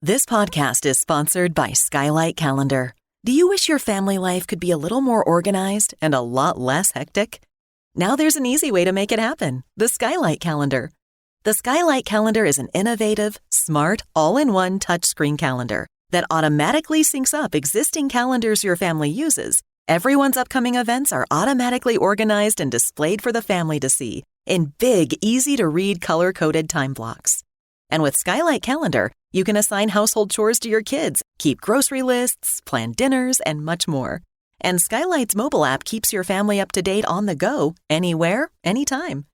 This podcast is sponsored by Skylight Calendar. Do you wish your family life could be a little more organized and a lot less hectic? Now there's an easy way to make it happen, the Skylight Calendar. The Skylight Calendar is an innovative, smart, all-in-one touchscreen calendar that automatically syncs up existing calendars your family uses. Everyone's upcoming events are automatically organized and displayed for the family to see in big, easy-to-read, color-coded time blocks. And with Skylight Calendar, you can assign household chores to your kids, keep grocery lists, plan dinners, and much more. And Skylight's mobile app keeps your family up to date on the go, anywhere, anytime.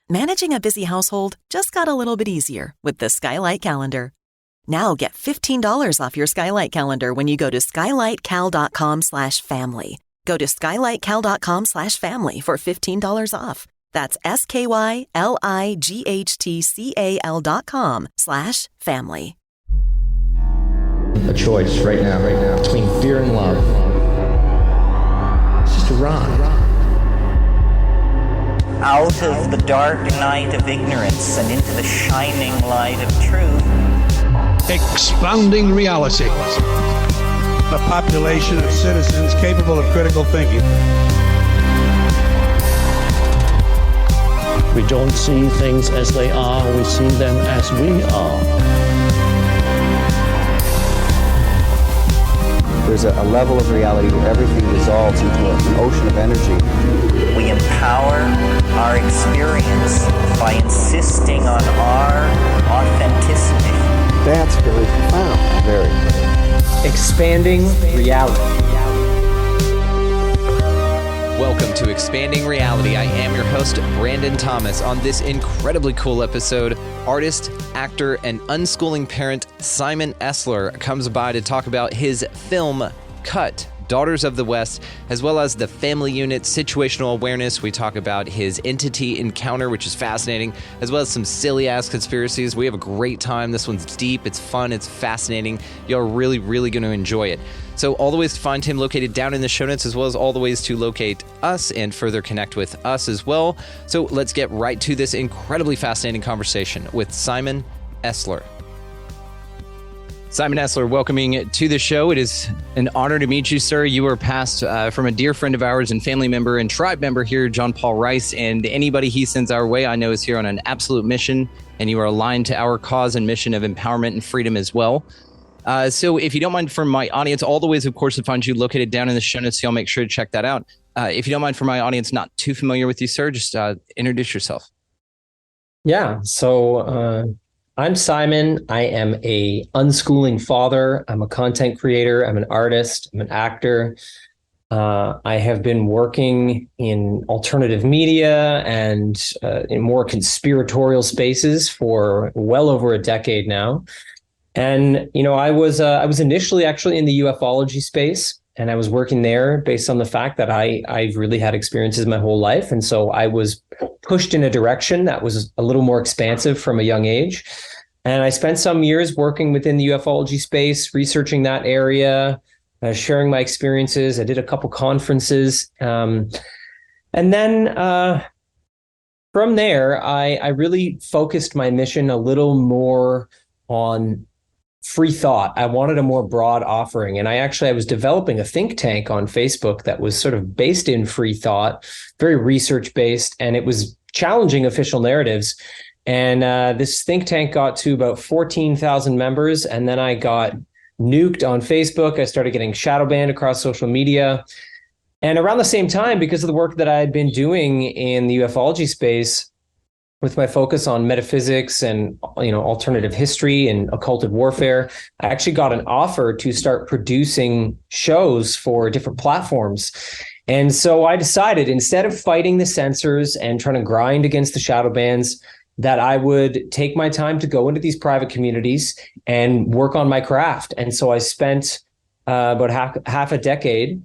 Managing a busy household just got a little bit easier with the Skylight Calendar. Now get $15 off your Skylight Calendar when you go to skylightcal.com/family. Go to skylightcal.com/family for $15 off. That's skylightcal.com/family. A choice right now, between fear and love. It's just a rock. Out of the dark night of ignorance and into the shining light of truth. Expounding reality. A population of citizens capable of critical thinking. We don't see things as they are, we see them as we are. There's a level of reality where everything dissolves into an ocean of energy. We empower our experience by insisting on our authenticity. That's very profound. Very. Expanding reality. Welcome to Expanding Reality. I am your host, Brandon Thomas. On this incredibly cool episode, artist, actor, and unschooling parent Simon Esler comes by to talk about his film, Cut, Daughters of the West, as well as the family unit, situational awareness. We talk about his entity encounter, which is fascinating, as well as some silly-ass conspiracies. We have a great time. This one's deep, it's fun, it's fascinating. You're really, really going to enjoy it. So all the ways to find him located down in the show notes, as well as all the ways to locate us and further connect with us as well. So let's get right to this incredibly fascinating conversation with Simon Esler. Simon Esler, welcoming to the show. It is an honor to meet you, sir. You were passed from a dear friend of ours and family member and tribe member here, John Paul Rice, and anybody he sends our way I know is here on an absolute mission, and you are aligned to our cause and mission of empowerment and freedom as well. So if you don't mind, for my audience, all the ways, of course, to find you located down in the show notes, so I'll make sure to check that out. If you don't mind, for my audience not too familiar with you, sir, just introduce yourself. Yeah, so I'm Simon. I am a unschooling father. I'm a content creator. I'm an artist. I'm an actor. I have been working in alternative media and in more conspiratorial spaces for well over a decade now. And, you know, I was initially actually in the ufology space, and I was working there based on the fact that I've really had experiences my whole life. And so I was pushed in a direction that was a little more expansive from a young age. And I spent some years working within the ufology space, researching that area, sharing my experiences. I did a couple conferences. And then from there, I really focused my mission a little more on free thought. I wanted a more broad offering. And I was developing a think tank on Facebook that was sort of based in free thought, very research based, and it was challenging official narratives. And this think tank got to about 14,000 members. And then I got nuked on Facebook. I started getting shadow banned across social media. And around the same time, because of the work that I had been doing in the ufology space, with my focus on metaphysics and, you know, alternative history and occulted warfare, I actually got an offer to start producing shows for different platforms. And so I decided, instead of fighting the censors and trying to grind against the shadow bans, that I would take my time to go into these private communities and work on my craft. And so I spent about half a decade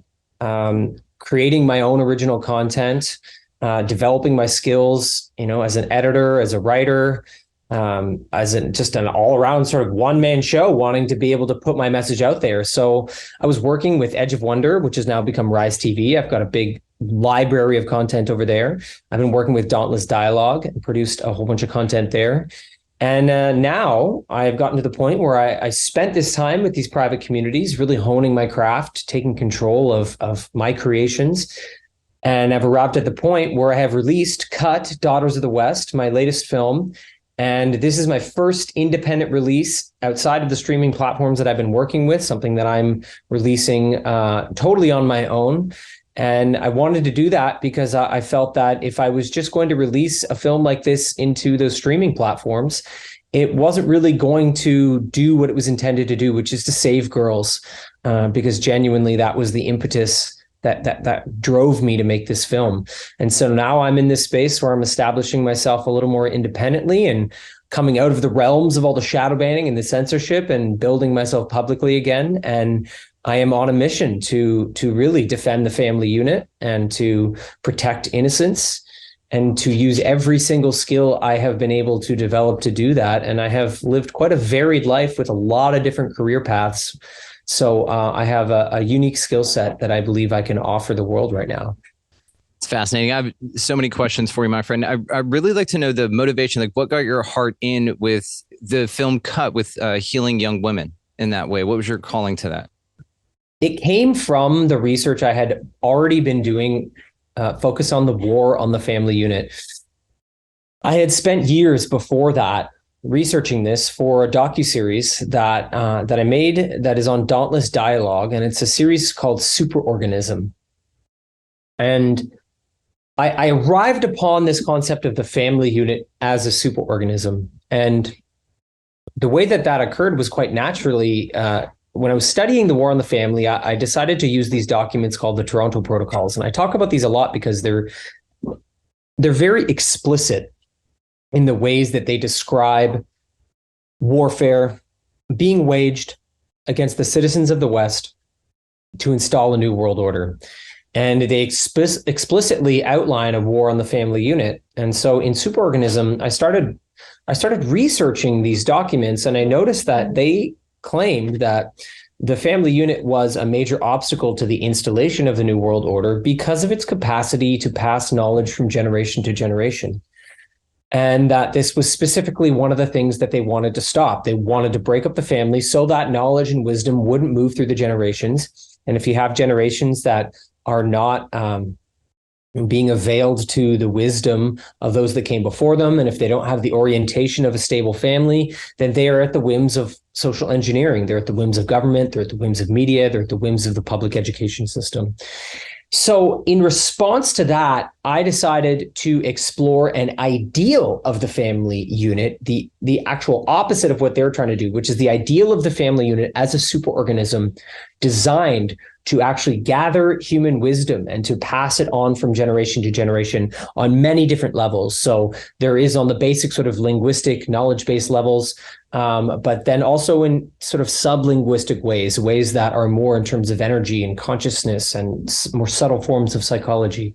creating my own original content, developing my skills, you know, as an editor, as a writer, just an all-around sort of one-man show, wanting to be able to put my message out there. So I was working with Edge of Wonder, which has now become Rise TV. I've got a big library of content over there. I've been working with Dauntless Dialogue and produced a whole bunch of content there. And now I've gotten to the point where I spent this time with these private communities, really honing my craft, taking control of my creations. And I've arrived at the point where I have released Cut, Daughters of the West, my latest film. And this is my first independent release outside of the streaming platforms that I've been working with, something that I'm releasing totally on my own. And I wanted to do that because I felt that if I was just going to release a film like this into those streaming platforms, it wasn't really going to do what it was intended to do, which is to save girls, because genuinely that was the impetus that drove me to make this film. And so now I'm in this space where I'm establishing myself a little more independently and coming out of the realms of all the shadow banning and the censorship and building myself publicly again. And I am on a mission to really defend the family unit and to protect innocence and to use every single skill I have been able to develop to do that. And I have lived quite a varied life with a lot of different career paths. So I have a unique skill set that I believe I can offer the world right now. It's fascinating. I have so many questions for you, my friend. I really like to know the motivation, like what got your heart in with the film Cut, with healing young women in that way. What was your calling to that? It came from the research I had already been doing, focused on the war on the family unit. I had spent years before that researching this for a docuseries that I made that is on Dauntless Dialogue, and it's a series called Superorganism. And I arrived upon this concept of the family unit as a superorganism. And the way that occurred was quite naturally. When I was studying the war on the family, I decided to use these documents called the Toronto Protocols. And I talk about these a lot because they're very explicit in the ways that they describe warfare being waged against the citizens of the West to install a new world order. And they explicitly outline a war on the family unit. And so in Superorganism, I started researching these documents, and I noticed that they claimed that the family unit was a major obstacle to the installation of the New World Order because of its capacity to pass knowledge from generation to generation. And that this was specifically one of the things that they wanted to stop. They wanted to break up the family so that knowledge and wisdom wouldn't move through the generations. And if you have generations that are not being availed to the wisdom of those that came before them, and if they don't have the orientation of a stable family, then they are at the whims of social engineering. They're at the whims of government. They're at the whims of media. They're at the whims of the public education system. So in response to that, I decided to explore an ideal of the family unit, the actual opposite of what they're trying to do, which is the ideal of the family unit as a superorganism designed to actually gather human wisdom and to pass it on from generation to generation on many different levels. So there is on the basic sort of linguistic knowledge-based levels, but then also in sort of sub-linguistic ways that are more in terms of energy and consciousness and more subtle forms of psychology.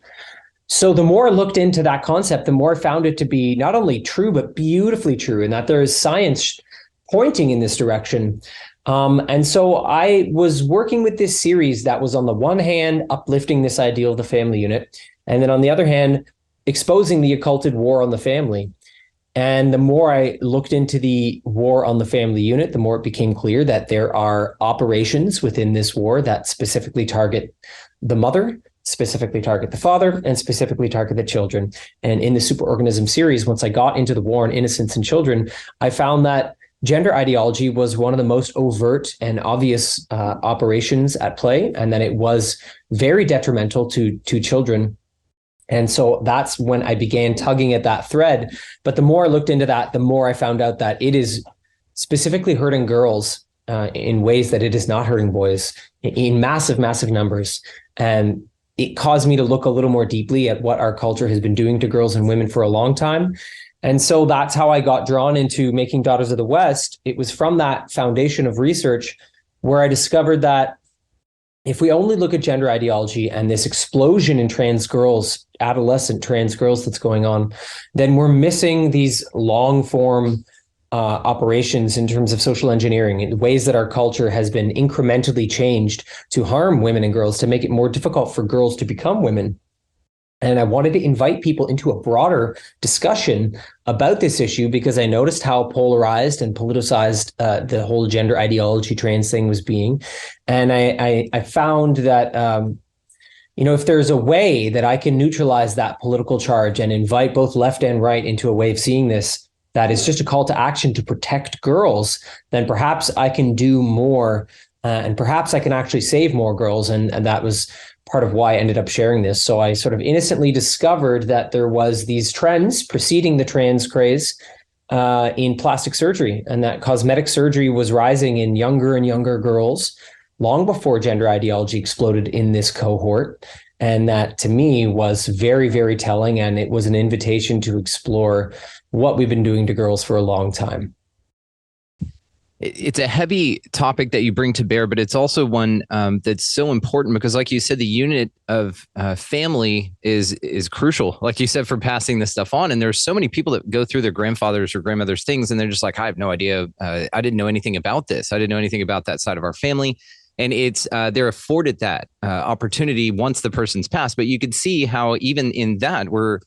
So the more I looked into that concept, the more I found it to be not only true, but beautifully true, and that there is science pointing in this direction. And so I was working with this series that was on the one hand, uplifting this ideal of the family unit, and then on the other hand, exposing the occulted war on the family. And the more I looked into the war on the family unit, the more it became clear that there are operations within this war that specifically target the mother, specifically target the father, and specifically target the children. And in the Superorganism series, once I got into the war on innocence and children, I found that gender ideology was one of the most overt and obvious operations at play, and that it was very detrimental to children. And so that's when I began tugging at that thread. But the more I looked into that, the more I found out that it is specifically hurting girls in ways that it is not hurting boys in massive, massive numbers. And it caused me to look a little more deeply at what our culture has been doing to girls and women for a long time. And so that's how I got drawn into making Daughters of the West. It was from that foundation of research where I discovered that if we only look at gender ideology and this explosion in trans girls, adolescent trans girls that's going on, then we're missing these long form operations in terms of social engineering, in ways that our culture has been incrementally changed to harm women and girls, to make it more difficult for girls to become women. And I wanted to invite people into a broader discussion about this issue because I noticed how polarized and politicized the whole gender ideology trans thing was being. And I found that, if there's a way that I can neutralize that political charge and invite both left and right into a way of seeing this, that is just a call to action to protect girls, then perhaps I can do more and perhaps I can actually save more girls. And that was part of why I ended up sharing this. So I sort of innocently discovered that there was these trends preceding the trans craze in plastic surgery, and that cosmetic surgery was rising in younger and younger girls long before gender ideology exploded in this cohort. And that to me was very, very telling. And it was an invitation to explore what we've been doing to girls for a long time. It's a heavy topic that you bring to bear, but it's also one that's so important because, like you said, the unit of family is crucial, like you said, for passing this stuff on. And there's so many people that go through their grandfathers or grandmothers' things, and they're just like, I have no idea. I didn't know anything about this. I didn't know anything about that side of our family. And it's they're afforded that opportunity once the person's passed. But you could see how even in that we're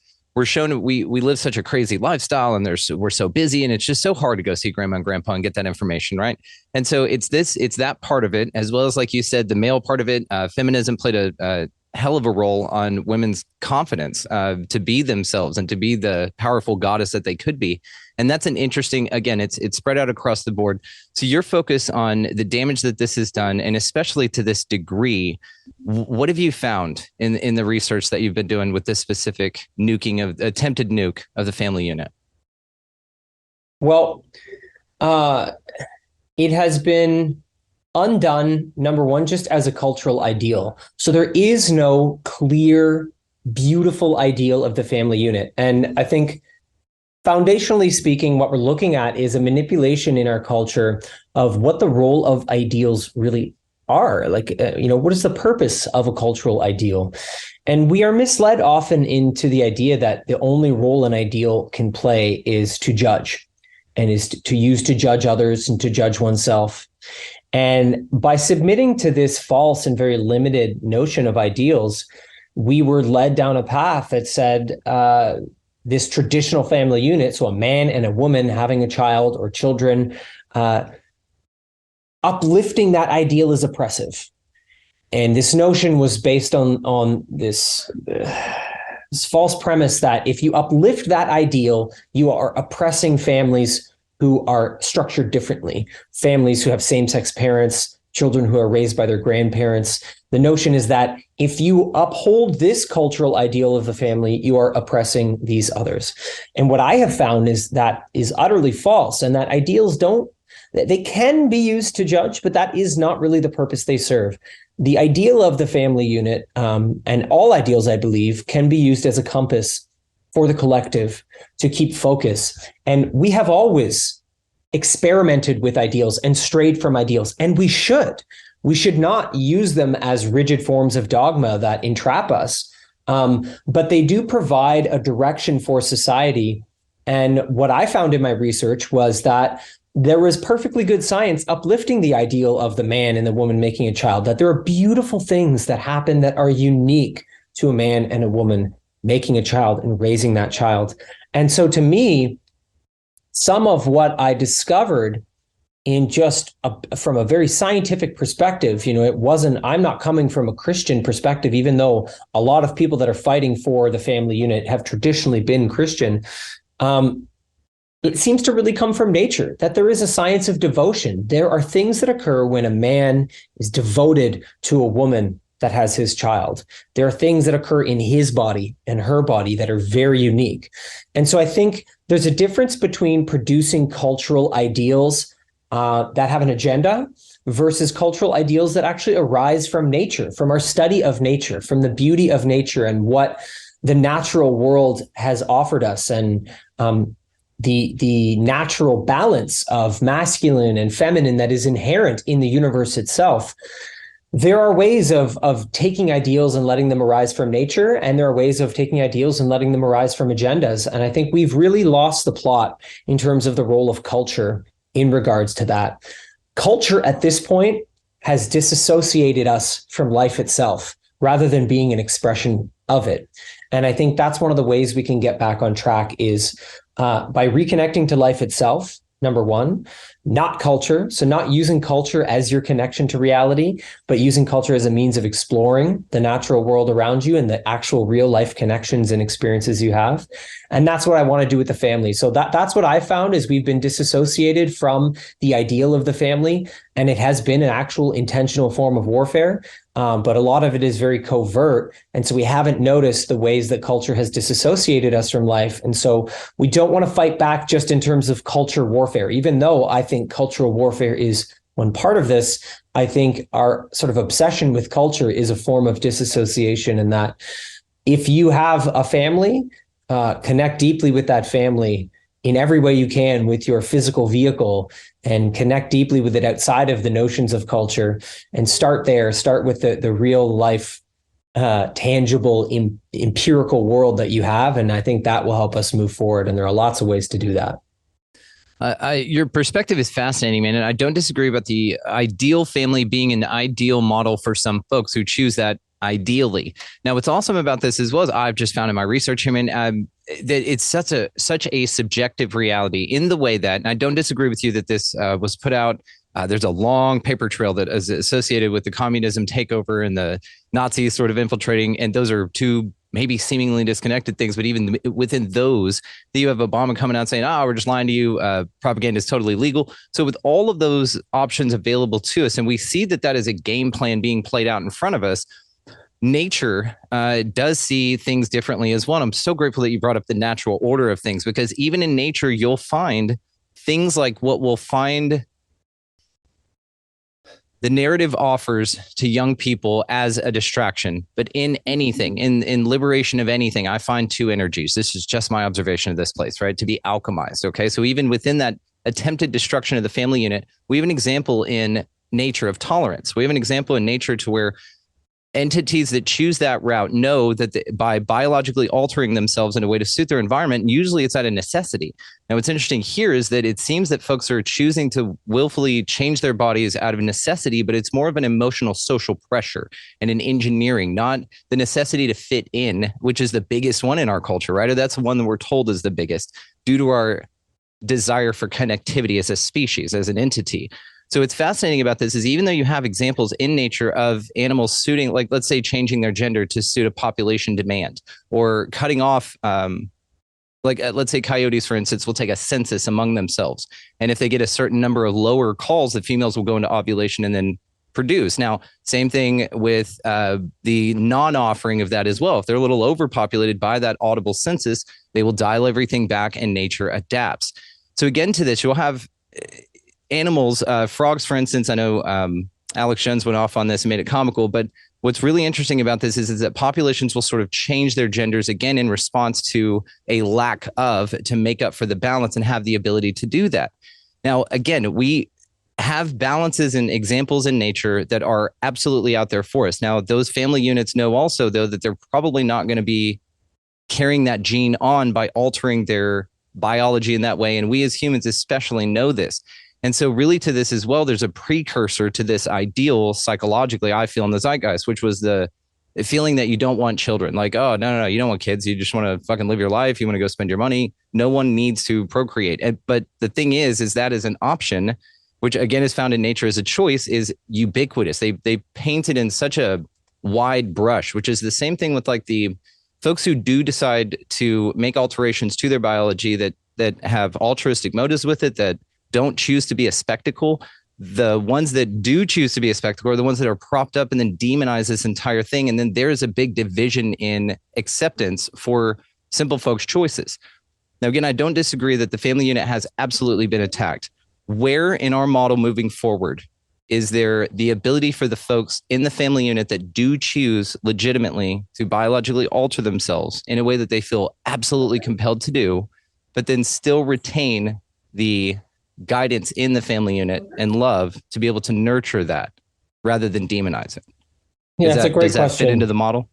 shown we live such a crazy lifestyle, and we're so busy, and it's just so hard to go see grandma and grandpa and get that information, right? And so it's that part of it, as well as, like you said, the male part of it. Feminism played a hell of a role on women's confidence to be themselves and to be the powerful goddess that they could be. And that's an interesting, again, it's spread out across the board. So your focus on the damage that this has done, and especially to this degree, what have you found in the research that you've been doing with this specific attempted nuke of the family unit? Well, it has been undone, number one, just as a cultural ideal. So there is no clear, beautiful ideal of the family unit. And I think foundationally speaking, what we're looking at is a manipulation in our culture of what the role of ideals really are. Like, what is the purpose of a cultural ideal? And we are misled often into the idea that the only role an ideal can play is to judge, and is to use to judge others and to judge oneself. And by submitting to this false and very limited notion of ideals, we were led down a path that said, this traditional family unit, so a man and a woman having a child or children, uplifting that ideal is oppressive. And this notion was based on this false premise that if you uplift that ideal, you are oppressing families who are structured differently, families who have same-sex parents, children who are raised by their grandparents. The notion is that if you uphold this cultural ideal of the family, you are oppressing these others. And what I have found is that is utterly false, and that ideals they can be used to judge, but that is not really the purpose they serve. The ideal of the family unit, and all ideals, I believe, can be used as a compass for the collective to keep focus. And we have always experimented with ideals and strayed from ideals, and we should. We should not use them as rigid forms of dogma that entrap us, but they do provide a direction for society. And what I found in my research was that there was perfectly good science uplifting the ideal of the man and the woman making a child, that there are beautiful things that happen that are unique to a man and a woman making a child and raising that child. And so to me, some of what I discovered in from a very scientific perspective, I'm not coming from a Christian perspective, even though a lot of people that are fighting for the family unit have traditionally been Christian. It seems to really come from nature, that there is a science of devotion. There are things that occur when a man is devoted to a woman that has his child. There are things that occur in his body and her body that are very unique. And so I think there's a difference between producing cultural ideals that have an agenda versus cultural ideals that actually arise from nature, from our study of nature, from the beauty of nature and what the natural world has offered us, and the natural balance of masculine and feminine that is inherent in the universe itself. There are ways of taking ideals and letting them arise from nature, and there are ways of taking ideals and letting them arise from agendas. And I think we've really lost the plot in terms of the role of culture in regards to that. Culture at this point has disassociated us from life itself. rather than being an expression of it. And I think that's one of the ways we can get back on track is by reconnecting to life itself, number one, not culture. So not using culture as your connection to reality, but using culture as a means of exploring the natural world around you and the actual real life connections and experiences you have. And that's what I want to do with the family. So that's what I found is we've been disassociated from the ideal of the family. And it has been an actual intentional form of warfare. But a lot of it is very covert. And so we haven't noticed the ways that culture has disassociated us from life. And so we don't want to fight back just in terms of culture warfare, even though I think cultural warfare is one part of this. I think our sort of obsession with culture is a form of disassociation, and that if you have a family, connect deeply with that family in every way you can with your physical vehicle, and connect deeply with it outside of the notions of culture, and start with the real life, tangible, empirical world that you have. And I think that will help us move forward. And there are lots of ways to do that. Your perspective is fascinating, man. And I don't disagree about the ideal family being an ideal model for some folks who choose that ideally. Now, what's awesome about this as well as I've just found in my research, that it's such a subjective reality in the way that, and I don't disagree with you that this was put out. There's a long paper trail that is associated with the communism takeover and the Nazis sort of infiltrating. And those are two maybe seemingly disconnected things, but even within those, you have Obama coming out saying, we're just lying to you. Propaganda is totally legal. So with all of those options available to us, and we see that is a game plan being played out in front of us, nature does see things differently as well. I'm so grateful that you brought up the natural order of things, because even in nature, you'll find things like what we'll find the narrative offers to young people as a distraction. But in anything, in liberation of anything, I find two energies. This is just my observation of this place, right? To be alchemized. Okay. So even within that attempted destruction of the family unit, we have an example in nature of tolerance. We have an example in nature to where entities that choose that route know that by biologically altering themselves in a way to suit their environment, usually it's out of necessity. Now, what's interesting here is that it seems that folks are choosing to willfully change their bodies out of necessity, but it's more of an emotional social pressure and an engineering, not the necessity to fit in, which is the biggest one in our culture, right? Or that's the one that we're told is the biggest due to our desire for connectivity as a species, as an entity. So what's fascinating about this is even though you have examples in nature of animals suiting, like let's say changing their gender to suit a population demand, or cutting off, let's say coyotes, for instance, will take a census among themselves. And if they get a certain number of lower calls, the females will go into ovulation and then produce. Now, same thing with the non-offering of that as well. If they're a little overpopulated by that audible census, they will dial everything back and nature adapts. So again, to this, you'll have animals, frogs, for instance. I know Alex Jones went off on this and made it comical, but what's really interesting about this is that populations will sort of change their genders again in response to a lack of, to make up for the balance and have the ability to do that. Now, again, we have balances and examples in nature that are absolutely out there for us. Now, those family units know also, though, that they're probably not going to be carrying that gene on by altering their biology in that way. And we as humans especially know this. And so really to this as well, there's a precursor to this ideal psychologically, I feel, in the zeitgeist, which was the feeling that you don't want children. Like, oh, no, you don't want kids. You just want to fucking live your life. You want to go spend your money. No one needs to procreate. But the thing is that is an option, which again is found in nature as a choice, is ubiquitous. They paint it in such a wide brush, which is the same thing with like the folks who do decide to make alterations to their biology that have altruistic motives with it, that don't choose to be a spectacle. The ones that do choose to be a spectacle are the ones that are propped up and then demonize this entire thing. And then there's a big division in acceptance for simple folks' choices. Now, again, I don't disagree that the family unit has absolutely been attacked. Where in our model moving forward is there the ability for the folks in the family unit that do choose legitimately to biologically alter themselves in a way that they feel absolutely compelled to do, but then still retain the guidance in the family unit and love to be able to nurture that rather than demonize it? Yeah, that's a great question. Does that fit into the model?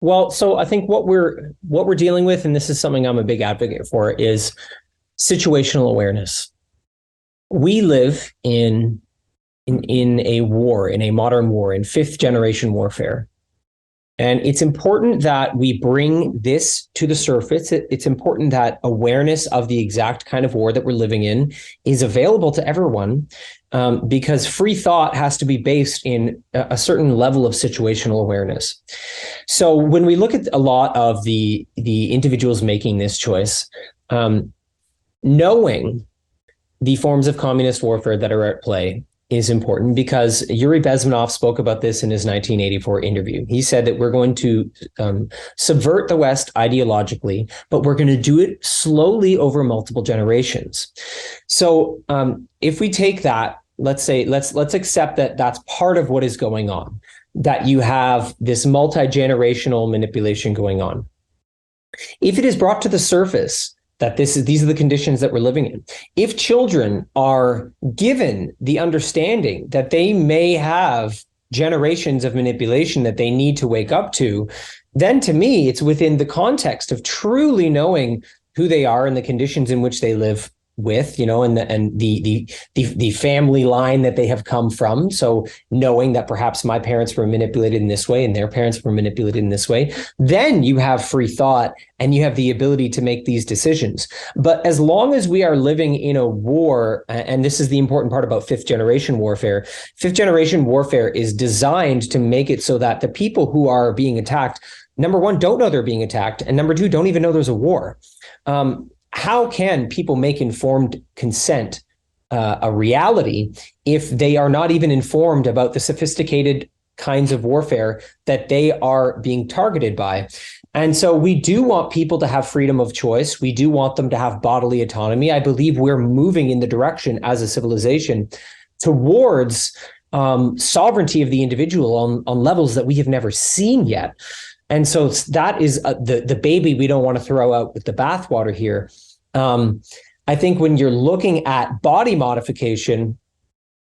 Well, so I think what we're dealing with, and this is something I'm a big advocate for, is situational awareness. We live in a war, in a modern war, in fifth generation warfare. And it's important that we bring this to the surface. It's important that awareness of the exact kind of war that we're living in is available to everyone, because free thought has to be based in a certain level of situational awareness. So when we look at a lot of the individuals making this choice, knowing the forms of communist warfare that are at play is important, because Yuri Bezmenov spoke about this in his 1984 interview. He said that we're going to subvert the West ideologically, but we're going to do it slowly over multiple generations. So if we take that, let's accept that that's part of what is going on, that you have this multi-generational manipulation going on. If it is brought to the surface that these are the conditions that we're living in, if children are given the understanding that they may have generations of manipulation that they need to wake up to, then to me, it's within the context of truly knowing who they are and the conditions in which they live with, and the family line that they have come from. So knowing that perhaps my parents were manipulated in this way and their parents were manipulated in this way, then you have free thought and you have the ability to make these decisions. But as long as we are living in a war, and this is the important part about fifth generation warfare is designed to make it so that the people who are being attacked, number one, don't know they're being attacked, and number two, don't even know there's a war. How can people make informed consent a reality if they are not even informed about the sophisticated kinds of warfare that they are being targeted by? And so we do want people to have freedom of choice. We do want them to have bodily autonomy. I believe we're moving in the direction as a civilization towards sovereignty of the individual on levels that we have never seen yet. And so that is the baby we don't want to throw out with the bathwater here. I think when you're looking at body modification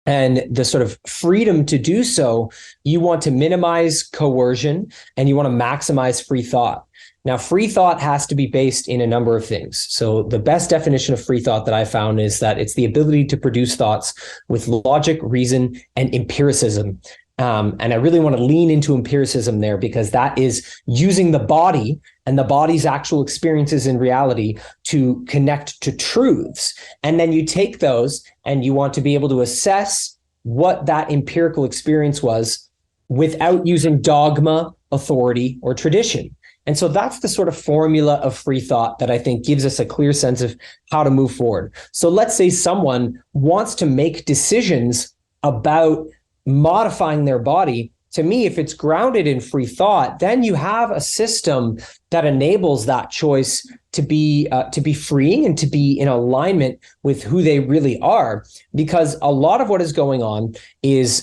and the sort of freedom to do so, you want to minimize coercion and you want to maximize free thought. Now, free thought has to be based in a number of things. So the best definition of free thought that I found is that it's the ability to produce thoughts with logic, reason, and empiricism. And I really want to lean into empiricism there, because that is using the body and the body's actual experiences in reality to connect to truths. And then you take those and you want to be able to assess what that empirical experience was without using dogma, authority, or tradition. And so that's the sort of formula of free thought that I think gives us a clear sense of how to move forward. So let's say someone wants to make decisions about modifying their body. To me, if it's grounded in free thought, then you have a system that enables that choice to be freeing and to be in alignment with who they really are. Because a lot of what is going on is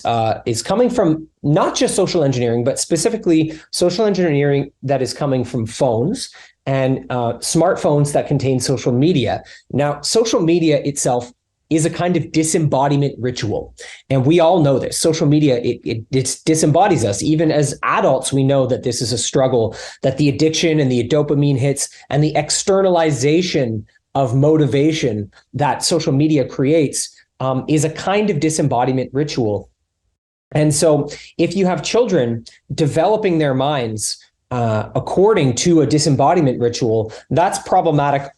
coming from not just social engineering, but specifically social engineering that is coming from phones and smartphones that contain social media. Now, social media itself is a kind of disembodiment ritual. And we all know this. Social media, it disembodies us. Even as adults, we know that this is a struggle, that the addiction and the dopamine hits and the externalization of motivation that social media creates is a kind of disembodiment ritual. And so if you have children developing their minds according to a disembodiment ritual, that's problematic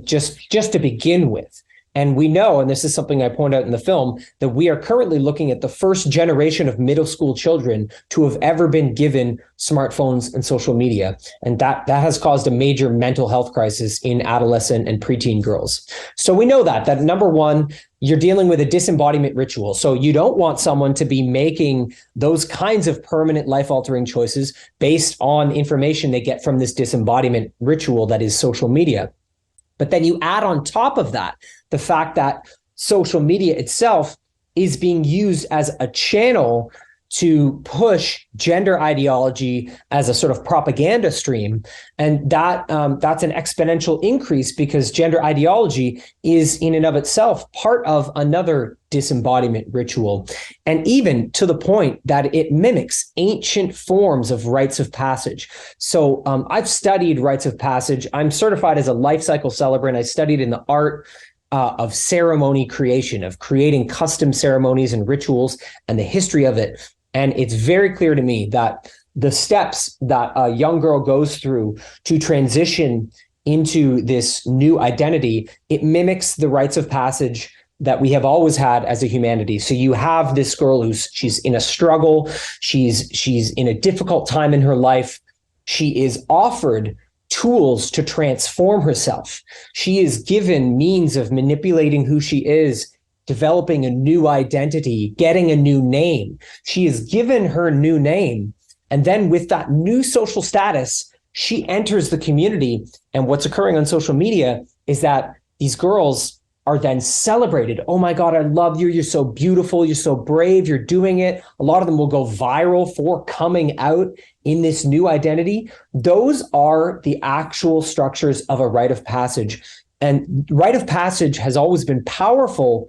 just to begin with. And we know, and this is something I point out in the film, that we are currently looking at the first generation of middle school children to have ever been given smartphones and social media. And that has caused a major mental health crisis in adolescent and preteen girls. So we know that number one, you're dealing with a disembodiment ritual. So you don't want someone to be making those kinds of permanent life-altering choices based on information they get from this disembodiment ritual that is social media. But then you add on top of that the fact that social media itself is being used as a channel to push gender ideology as a sort of propaganda stream. And that's an exponential increase, because gender ideology is in and of itself part of another disembodiment ritual. And even to the point that it mimics ancient forms of rites of passage. So I've studied rites of passage. I'm certified as a life cycle celebrant. I studied in the art of ceremony creation, of creating custom ceremonies and rituals and the history of it. And it's very clear to me that the steps that a young girl goes through to transition into this new identity, it mimics the rites of passage that we have always had as a humanity. So you have this girl she's in a struggle, she's in a difficult time in her life. She is offered tools to transform herself. She is given means of manipulating who she is, developing a new identity, getting a new name. She is given her new name. And then with that new social status, she enters the community. And what's occurring on social media is that these girls are then celebrated. Oh my God, I love you. You're so beautiful. You're so brave. You're doing it. A lot of them will go viral for coming out in this new identity. Those are the actual structures of a rite of passage. And rite of passage has always been powerful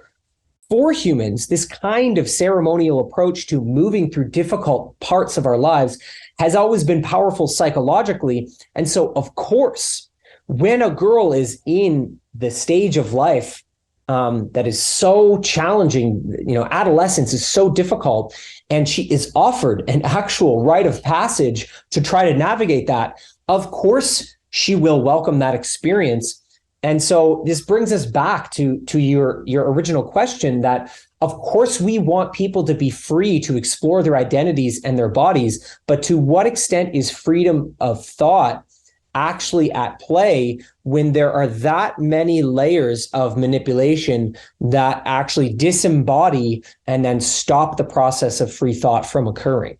for humans. This kind of ceremonial approach to moving through difficult parts of our lives has always been powerful psychologically. And so, of course, when a girl is in the stage of life that is so challenging, adolescence is so difficult, and she is offered an actual rite of passage to try to navigate that, of course, she will welcome that experience. And so this brings us back to your original question that, of course, we want people to be free to explore their identities and their bodies, but to what extent is freedom of thought actually at play when there are that many layers of manipulation that actually disembody and then stop the process of free thought from occurring?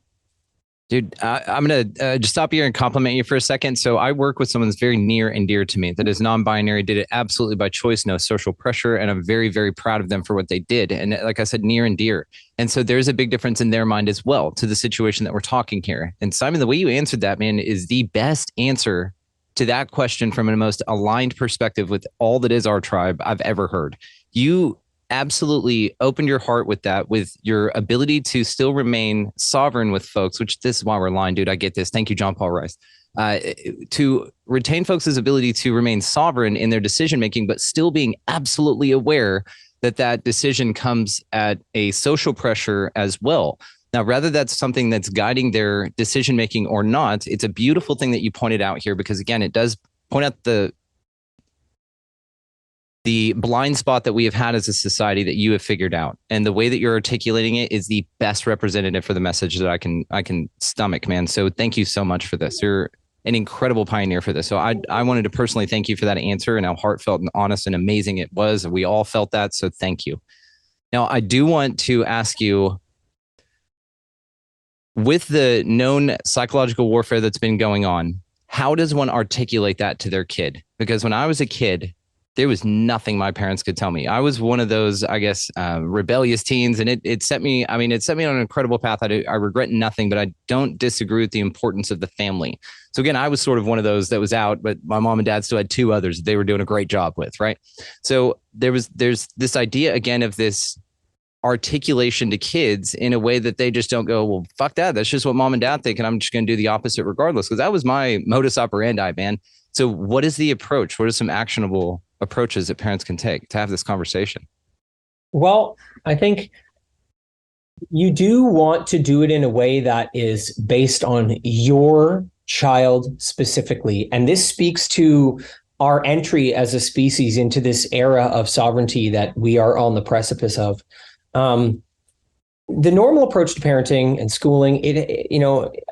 Dude, I'm going to just stop here and compliment you for a second. So I work with someone that's very near and dear to me that is non-binary, did it absolutely by choice, no social pressure. And I'm very, very proud of them for what they did. And like I said, near and dear. And so there's a big difference in their mind as well to the situation that we're talking here. And Simon, the way you answered that, man, is the best answer to that question from a most aligned perspective with all that is our tribe I've ever heard. You absolutely opened your heart with that, with your ability to still remain sovereign with folks, which this is why we're aligned, dude. I get this. Thank you, John Paul Rice. To retain folks' ability to remain sovereign in their decision-making, but still being absolutely aware that that decision comes at a social pressure as well. Now, whether that's something that's guiding their decision-making or not, it's a beautiful thing that you pointed out here, because again, it does point out the blind spot that we have had as a society that you have figured out. And the way that you're articulating it is the best representative for the message that I can stomach, man. So thank you so much for this. You're an incredible pioneer for this. So I wanted to personally thank you for that answer and how heartfelt and honest and amazing it was. We all felt that. So thank you. Now, I do want to ask you, with the known psychological warfare that's been going on, how does one articulate that to their kid? Because when I was a kid, there was nothing my parents could tell me. I was one of those, I guess, rebellious teens, and it set me on an incredible path. I regret nothing, but I don't disagree with the importance of the family. So again, I was sort of one of those that was out, but my mom and dad still had two others they were doing a great job with, right? So there's this idea again of this articulation to kids in a way that they just don't go, well, fuck that. That's just what mom and dad think, and I'm just going to do the opposite regardless, because that was my modus operandi, man. So what is the approach? What are some actionable approaches that parents can take to have this conversation? Well, I think you do want to do it in a way that is based on your child specifically. And this speaks to our entry as a species into this era of sovereignty that we are on the precipice of. The normal approach to parenting and schooling,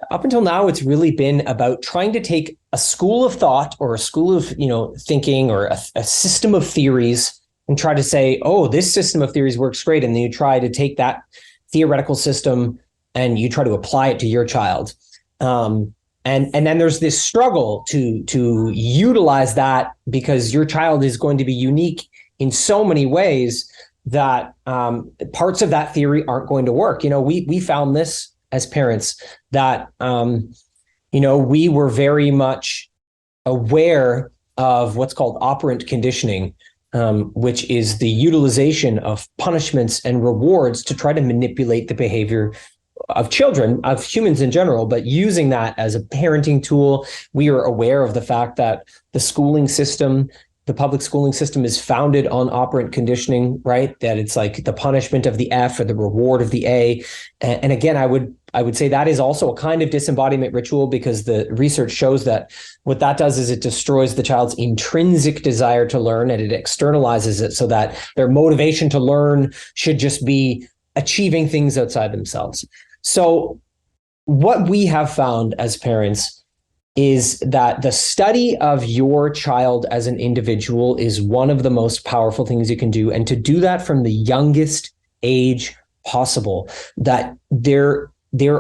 up until now, it's really been about trying to take a school of thought or a school of, thinking or a system of theories and try to say, oh, this system of theories works great. And then you try to take that theoretical system and you try to apply it to your child. And then there's this struggle to utilize that, because your child is going to be unique in so many ways that parts of that theory aren't going to work. We found this as parents that, we were very much aware of what's called operant conditioning, which is the utilization of punishments and rewards to try to manipulate the behavior of children, of humans in general, but using that as a parenting tool. We are aware of the fact that the public schooling system is founded on operant conditioning, right? That it's like the punishment of the F or the reward of the A. And again, I would I would say that is also a kind of disembodiment ritual, because the research shows that what that does is it destroys the child's intrinsic desire to learn, and it externalizes it so that their motivation to learn should just be achieving things outside themselves. So what we have found as parents is that the study of your child as an individual is one of the most powerful things you can do. And to do that from the youngest age possible, that there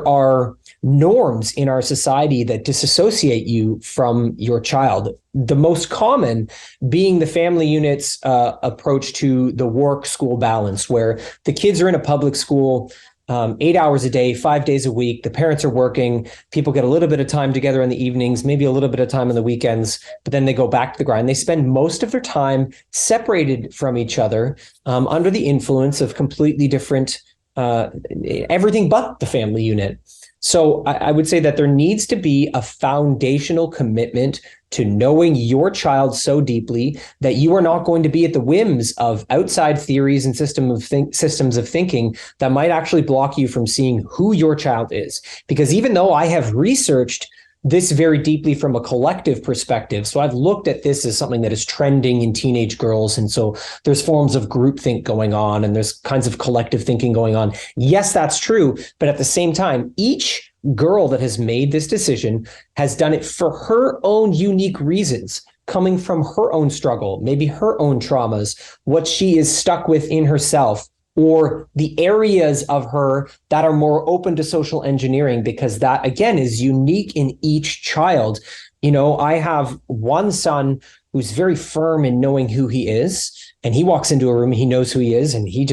are norms in our society that disassociate you from your child. The most common being the family unit's approach to the work-school balance, where the kids are in a public school 8 hours a day, 5 days a week. The parents are working. People get a little bit of time together in the evenings, maybe a little bit of time on the weekends, but then they go back to the grind. They spend most of their time separated from each other, under the influence of completely different everything but the family unit. So I would say that there needs to be a foundational commitment to knowing your child so deeply that you are not going to be at the whims of outside theories and systems of thinking that might actually block you from seeing who your child is. Because even though I have researched this very deeply from a collective perspective, so I've looked at this as something that is trending in teenage girls, and so there's forms of groupthink going on, and there's kinds of collective thinking going on. Yes, that's true, but at the same time, each girl that has made this decision has done it for her own unique reasons, coming from her own struggle, maybe her own traumas, what she is stuck with in herself, or the areas of her that are more open to social engineering, because that, again, is unique in each child. You know, I have one son who's very firm in knowing who he is, and he walks into a room, he knows who he is, and he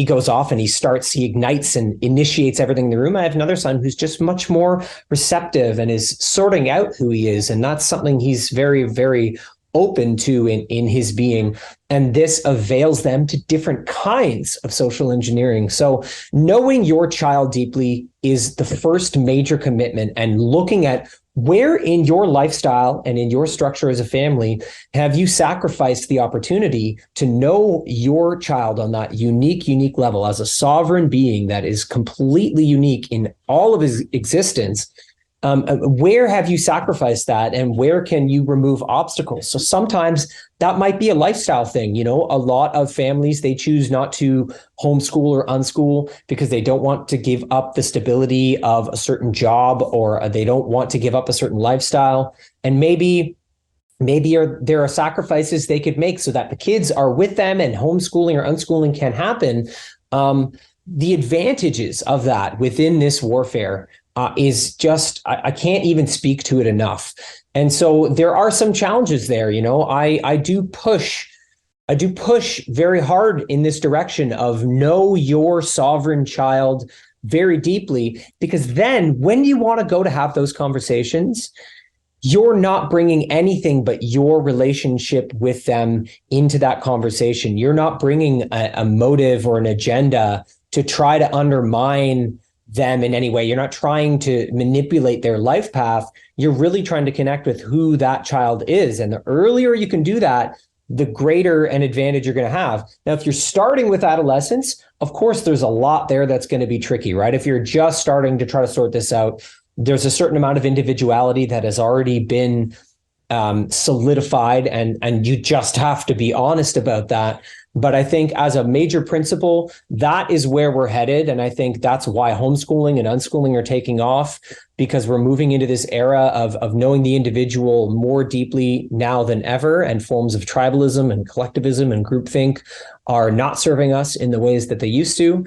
goes off and he ignites and initiates everything in the room. I have another son who's just much more receptive and is sorting out who he is, and that's something he's very, very open to in his being. And this avails them to different kinds of social engineering. So knowing your child deeply is the first major commitment, and looking at where in your lifestyle and in your structure as a family have you sacrificed the opportunity to know your child on that unique level as a sovereign being that is completely unique in all of his existence. Where have you sacrificed that, and where can you remove obstacles? So sometimes that might be a lifestyle thing. You know, a lot of families, they choose not to homeschool or unschool because they don't want to give up the stability of a certain job, or they don't want to give up a certain lifestyle. And maybe there are sacrifices they could make so that the kids are with them and homeschooling or unschooling can happen. The advantages of that within this warfare is just, I can't even speak to it enough. And so there are some challenges there. You know, I do push very hard in this direction of know your sovereign child very deeply, because then when you want to go to have those conversations, you're not bringing anything but your relationship with them into that conversation. You're not bringing a motive or an agenda to try to undermine them in any way. You're not trying to manipulate their life path. You're really trying to connect with who that child is. And the earlier you can do that, the greater an advantage you're going to have. Now, if you're starting with adolescence, of course, there's a lot there that's going to be tricky, right? If you're just starting to try to sort this out, there's a certain amount of individuality that has already been solidified, and you just have to be honest about that. But I think as a major principle, that is where we're headed. And I think that's why homeschooling and unschooling are taking off, because we're moving into this era of knowing the individual more deeply now than ever. And forms of tribalism and collectivism and groupthink are not serving us in the ways that they used to.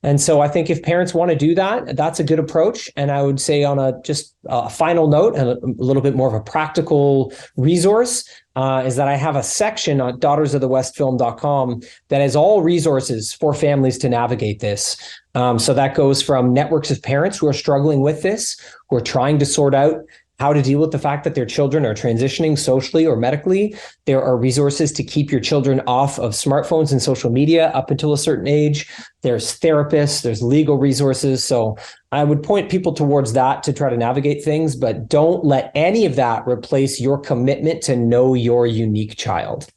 And so I think if parents want to do that, that's a good approach. And I would say on a final note, and a little bit more of a practical resource, is that I have a section on daughtersofthewestfilm.com that has all resources for families to navigate this. So that goes from networks of parents who are struggling with this, who are trying to sort out how to deal with the fact that their children are transitioning socially or medically. There are resources to keep your children off of smartphones and social media up until a certain age. There's therapists, there's legal resources. So I would point people towards that to try to navigate things, but don't let any of that replace your commitment to know your unique child.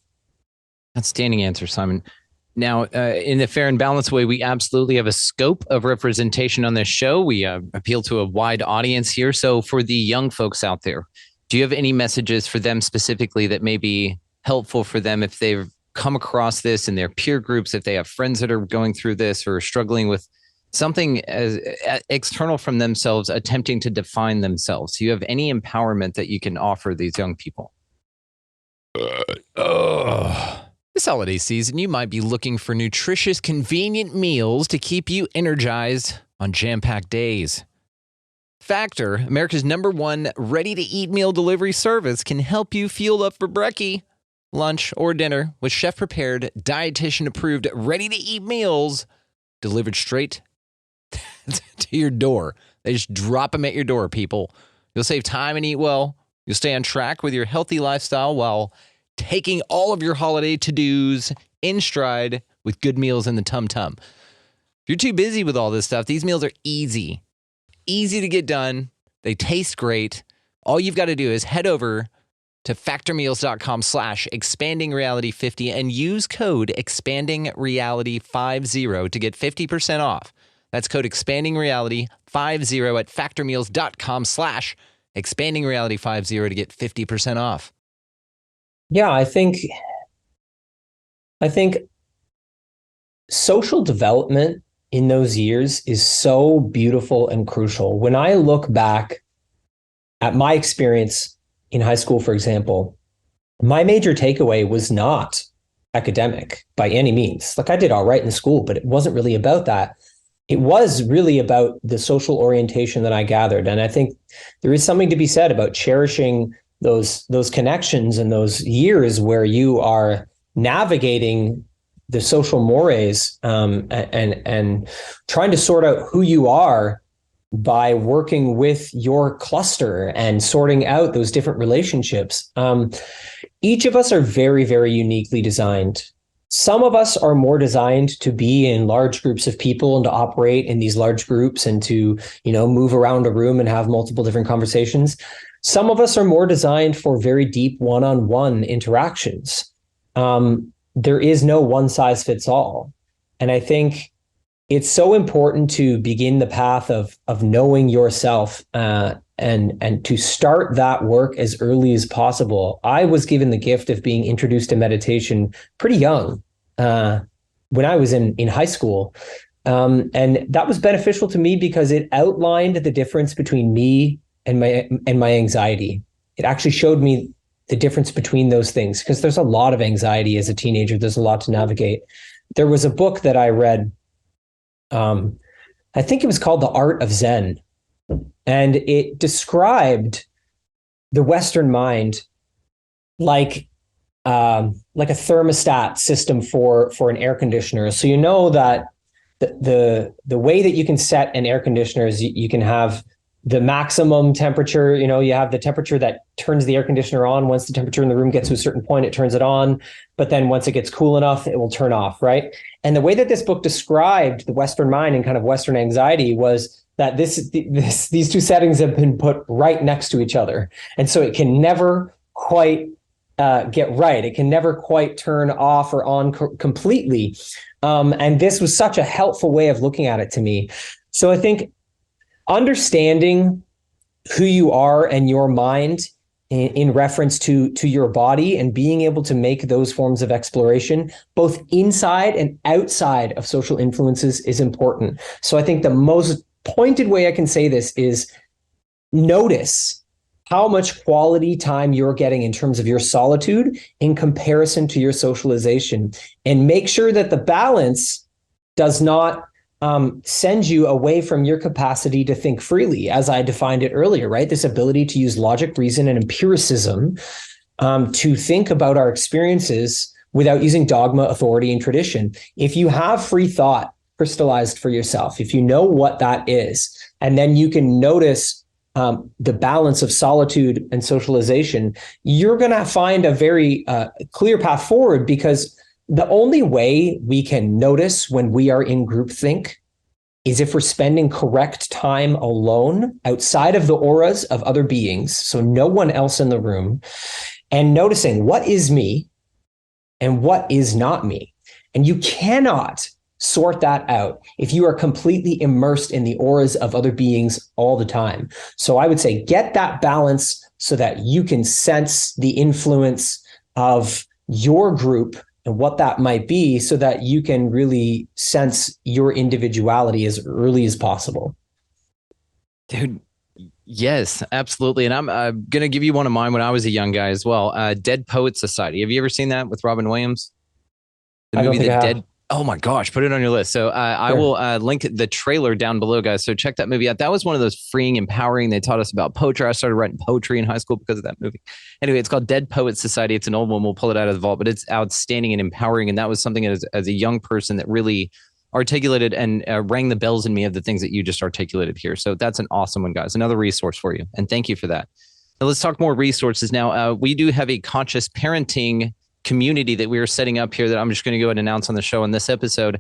Outstanding answer, Simon. Now, in the fair and balanced way, we absolutely have a scope of representation on this show. We appeal to a wide audience here. So for the young folks out there, do you have any messages for them specifically that may be helpful for them if they've come across this in their peer groups, if they have friends that are going through this or struggling with something as external from themselves, attempting to define themselves? Do you have any empowerment that you can offer these young people? This holiday season, you might be looking for nutritious, convenient meals to keep you energized on jam-packed days. Factor, America's #1 ready-to-eat meal delivery service, can help you fuel up for brekkie, lunch, or dinner with chef-prepared, dietitian-approved, ready-to-eat meals delivered straight to your door. They just drop them at your door, people. You'll save time and eat well. You'll stay on track with your healthy lifestyle while taking all of your holiday to-dos in stride with good meals in the tum-tum. If you're too busy with all this stuff, these meals are easy to get done. They taste great. All you've got to do is head over to factormeals.com/expandingreality50 and use code expandingreality50 to get 50% off. That's code expandingreality50 at factormeals.com/expandingreality50 to get 50% off. Yeah, I think social development in those years is so beautiful and crucial. When I look back at my experience in high school, for example, my major takeaway was not academic by any means. Like, I did all right in school, but it wasn't really about that. It was really about the social orientation that I gathered. And I think there is something to be said about cherishing those connections and those years where you are navigating the social mores, and trying to sort out who you are by working with your cluster and sorting out those different relationships. Each of us are very, very uniquely designed. Some of us are more designed to be in large groups of people and to operate in these large groups and to, move around a room and have multiple different conversations. Some of us are more designed for very deep one-on-one interactions. There is no one size fits all. And I think it's so important to begin the path of knowing yourself, and to start that work as early as possible. I was given the gift of being introduced to meditation pretty young, when I was in high school. And that was beneficial to me because it outlined the difference between me and my anxiety. It actually showed me the difference between those things, because there's a lot of anxiety as a teenager. There's a lot to navigate. There was a book that I read, I think it was called The Art of Zen. And it described the Western mind like a thermostat system for an air conditioner. So that the way that you can set an air conditioner is you can have the maximum temperature. You have the temperature that turns the air conditioner on. Once the temperature in the room gets to a certain point, it turns it on. But then once it gets cool enough, it will turn off, right? And the way that this book described the Western mind and kind of Western anxiety was that these two settings have been put right next to each other. And so it can never quite get right. It can never quite turn off or on completely. And this was such a helpful way of looking at it to me. So I think understanding who you are and your mind in reference to your body, and being able to make those forms of exploration, both inside and outside of social influences, is important. So I think the most pointed way I can say this is notice how much quality time you're getting in terms of your solitude in comparison to your socialization, and make sure that the balance does not send you away from your capacity to think freely, as I defined it earlier, right? This ability to use logic, reason, and empiricism to think about our experiences without using dogma, authority, and tradition. If you have free thought crystallized for yourself, if you know what that is, and then you can notice the balance of solitude and socialization, you're going to find a very clear path forward, because the only way we can notice when we are in groupthink is if we're spending correct time alone outside of the auras of other beings, so no one else in the room, and noticing what is me and what is not me. And you cannot sort that out if you are completely immersed in the auras of other beings all the time. So I would say get that balance so that you can sense the influence of your group and what that might be, so that you can really sense your individuality as early as possible. Dude, yes, absolutely. And I'm going to give you one of mine when I was a young guy as well. Dead Poets Society. Have you ever seen that with Robin Williams? The I don't movie think The I have. Dead. Oh my gosh, put it on your list. So I will link the trailer down below, guys. So check that movie out. That was one of those freeing, empowering. They taught us about poetry. I started writing poetry in high school because of that movie. Anyway, it's called Dead Poets Society. It's an old one. We'll pull it out of the vault, but it's outstanding and empowering. And that was something as a young person that really articulated and rang the bells in me of the things that you just articulated here. So that's an awesome one, guys. Another resource for you. And thank you for that. Now let's talk more resources now. We do have a conscious parenting community that we are setting up here that I'm just going to go ahead and announce on the show in this episode.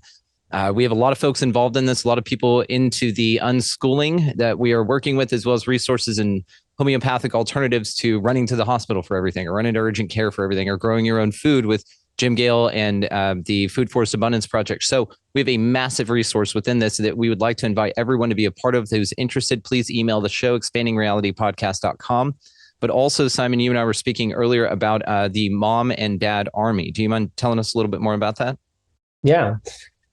We have a lot of folks involved in this, a lot of people into the unschooling that we are working with, as well as resources and homeopathic alternatives to running to the hospital for everything, or running to urgent care for everything, or growing your own food with Jim Gale and the Food Forest Abundance Project. So we have a massive resource within this that we would like to invite everyone to be a part of. Who's interested, please email the show, expandingrealitypodcast.com. But also, Simon, you and I were speaking earlier about the Mom and Dad Army. Do you mind telling us a little bit more about that? Yeah.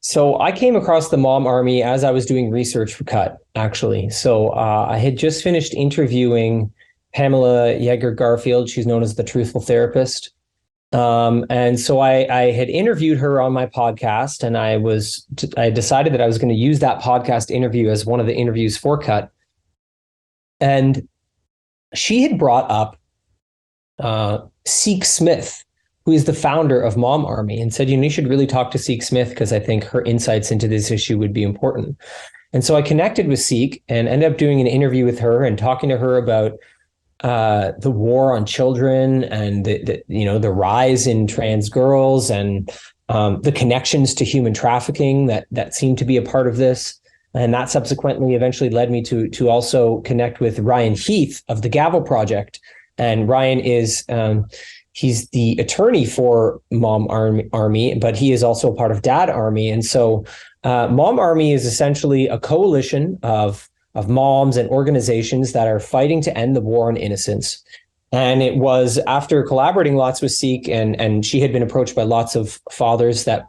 So I came across the Mom Army as I was doing research for Cut, actually. So I had just finished interviewing Pamela Yeager-Garfield. She's known as the Truthful Therapist. And so I had interviewed her on my podcast, and I decided that I was going to use that podcast interview as one of the interviews for Cut. And she had brought up Seek Smith, who is the founder of Mom Army, and said, you should really talk to Seek Smith because I think her insights into this issue would be important. And so I connected with Seek and ended up doing an interview with her and talking to her about the war on children and the rise in trans girls and the connections to human trafficking that seem to be a part of this. And that subsequently eventually led me to also connect with Ryan Heath of the Gavel Project. And Ryan is he's the attorney for Mom Army, but he is also a part of Dad Army. And so Mom Army is essentially a coalition of moms and organizations that are fighting to end the war on innocence. And it was after collaborating lots with Seek, and she had been approached by lots of fathers, that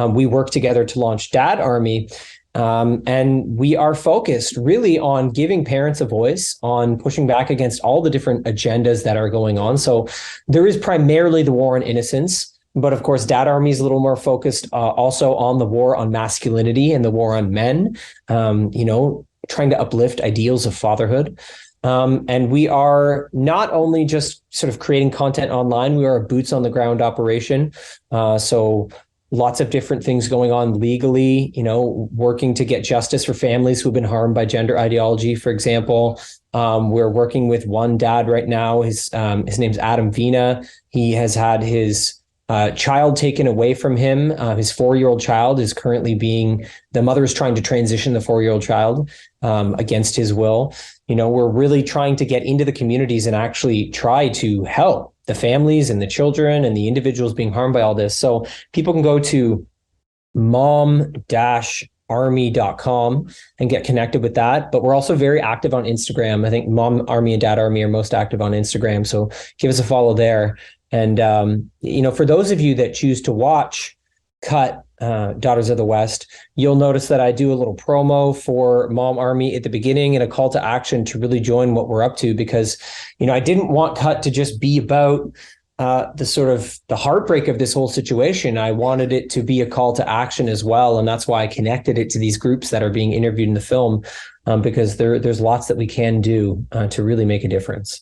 we worked together to launch Dad Army. And we are focused really on giving parents a voice, on pushing back against all the different agendas that are going on. So there is primarily the war on innocence, but of course, Dad Army is a little more focused also on the war on masculinity and the war on men, trying to uplift ideals of fatherhood. And we are not only just sort of creating content online, we are a boots on the ground operation. So lots of different things going on legally, working to get justice for families who've been harmed by gender ideology, for example. We're working with one dad right now. His name's Adam Vina. He has had his child taken away from him. His 4-year-old child is currently the mother is trying to transition the 4-year-old child against his will. We're really trying to get into the communities and actually try to help the families and the children and the individuals being harmed by all this. So people can go to mom-army.com and get connected with that. But we're also very active on Instagram. I think Mom Army and Dad Army are most active on Instagram. So give us a follow there. And, for those of you that choose to watch Cut, Daughters of the West, you'll notice that I do a little promo for Mom Army at the beginning and a call to action to really join what we're up to, because, I didn't want Cut to just be about the sort of the heartbreak of this whole situation. I wanted it to be a call to action as well. And that's why I connected it to these groups that are being interviewed in the film, because there's lots that we can do to really make a difference.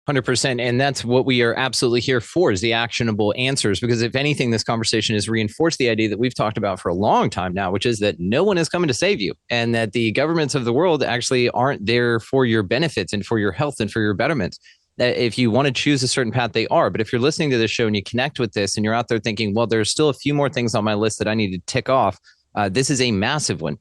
100%. And that's what we are absolutely here for, is the actionable answers. Because if anything, this conversation has reinforced the idea that we've talked about for a long time now, which is that no one is coming to save you, and that the governments of the world actually aren't there for your benefits and for your health and for your betterment. That if you want to choose a certain path, they are. But if you're listening to this show and you connect with this and you're out there thinking, well, there's still a few more things on my list that I need to tick off, This is a massive one.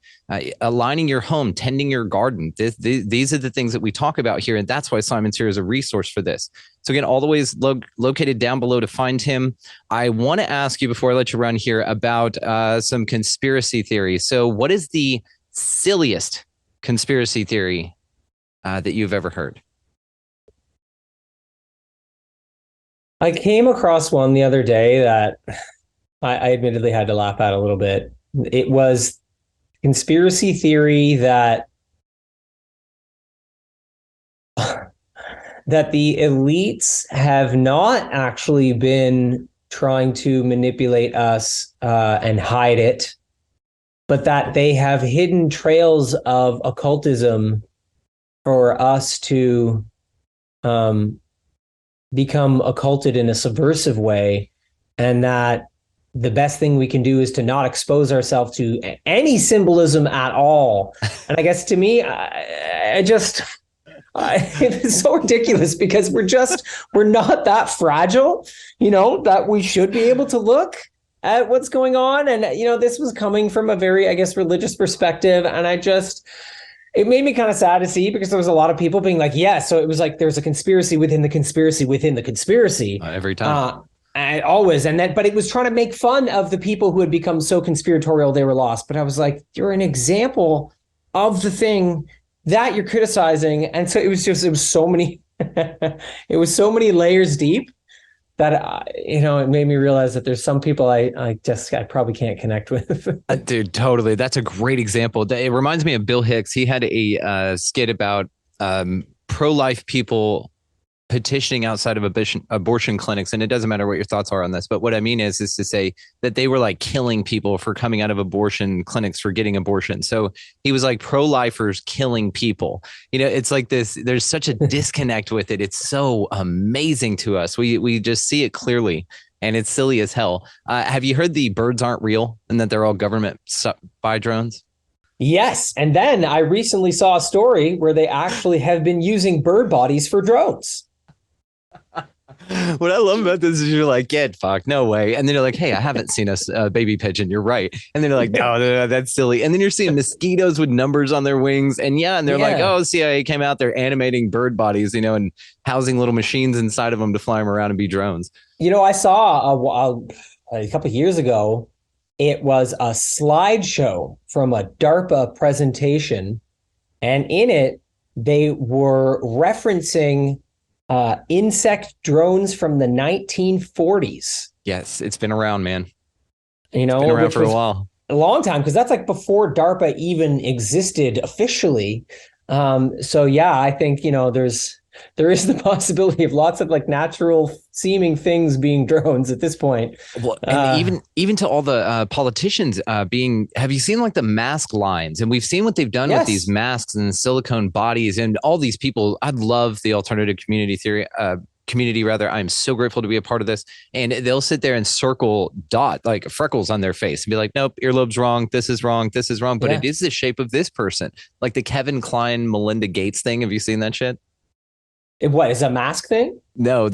Aligning your home, tending your garden. These are the things that we talk about here. And that's why Simon's here as a resource for this. So again, all the ways located down below to find him. I want to ask you before I let you run here about some conspiracy theories. So what is the silliest conspiracy theory that you've ever heard? I came across one the other day that I admittedly had to laugh at a little bit. It was conspiracy theory that that the elites have not actually been trying to manipulate us and hide it, but that they have hidden trails of occultism for us to become occulted in a subversive way, and that the best thing we can do is to not expose ourselves to any symbolism at all. And I guess to me, it's so ridiculous because we're not that fragile, that we should be able to look at what's going on. And, this was coming from a very, I guess, religious perspective. And it made me kind of sad to see, because there was a lot of people being like, yeah, so it was like there's a conspiracy within the conspiracy within the conspiracy. Every time. And always. But it was trying to make fun of the people who had become so conspiratorial they were lost. But I was like, you're an example of the thing that you're criticizing. And so it was so many, it was so many layers deep that, it made me realize that there's some people I probably can't connect with. Dude, totally. That's a great example. It reminds me of Bill Hicks. He had a skit about pro-life people petitioning outside of abortion clinics. And it doesn't matter what your thoughts are on this, but what I mean is to say that they were like killing people for coming out of abortion clinics for getting abortion. So he was like pro-lifers killing people. It's like this, there's such a disconnect with it. It's so amazing to us. We just see it clearly, and it's silly as hell. Have you heard the birds aren't real and that they're all government spy drones? Yes. And then I recently saw a story where they actually have been using bird bodies for drones. What I love about this is you're like, get fucked, no way. And then you're like, hey, I haven't seen a baby pigeon. You're right. And then you're like, no, that's silly. And then you're seeing mosquitoes with numbers on their wings. And they're like, oh, CIA came out there animating bird bodies, and housing little machines inside of them to fly them around and be drones. I saw a couple of years ago, it was a slideshow from a DARPA presentation. And in it, they were referencing insect drones from the 1940s. Yes, it's been around, man. It's been around for a while. A long time, because that's like before DARPA even existed officially. So yeah, I think there is the possibility of lots of like natural seeming things being drones at this point. Well, and even to all the politicians have you seen like the mask lines? And we've seen what they've done with these masks and silicone bodies and all these people. I love the alternative community. I'm so grateful to be a part of this. And they'll sit there and circle like freckles on their face and be like, nope, earlobe's wrong. This is wrong. This is wrong. But it is the shape of this person. Like the Kevin Kline, Melinda Gates thing. Have you seen that shit? What is a mask thing? No,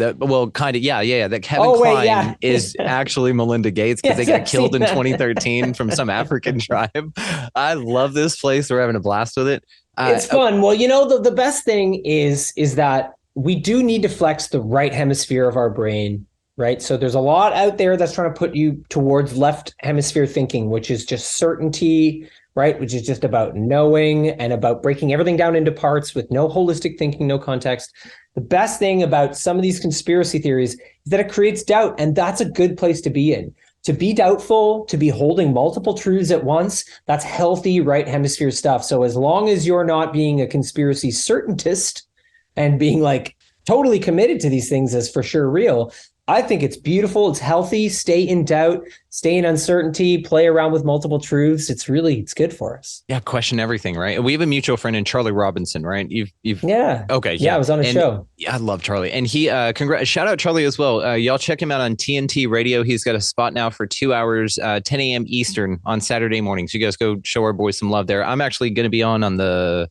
kind of. Yeah. That Kevin Kline is actually Melinda Gates because they got killed in 2013 from some African tribe. I love this place. We're having a blast with it. It's fun. Well, the best thing is that we do need to flex the right hemisphere of our brain, right? So there's a lot out there that's trying to put you towards left hemisphere thinking, which is just certainty, right? Which is just about knowing and about breaking everything down into parts with no holistic thinking, no context. The best thing about some of these conspiracy theories is that it creates doubt, and that's a good place to be in. To be doubtful, to be holding multiple truths at once, that's healthy right hemisphere stuff. So as long as you're not being a conspiracy certaintist and being like totally committed to these things as for sure real, I think it's beautiful. It's healthy. Stay in doubt, stay in uncertainty, play around with multiple truths. It's good for us. Yeah. Question everything. Right. We have a mutual friend in Charlie Robinson, right? Yeah. Okay. Yeah. I was on a show. Yeah. I love Charlie. And he, shout out Charlie as well. Y'all check him out on TNT radio. He's got a spot now for 2 hours, 10 a.m. Eastern on Saturday mornings. You guys go show our boys some love there. I'm actually going to be on the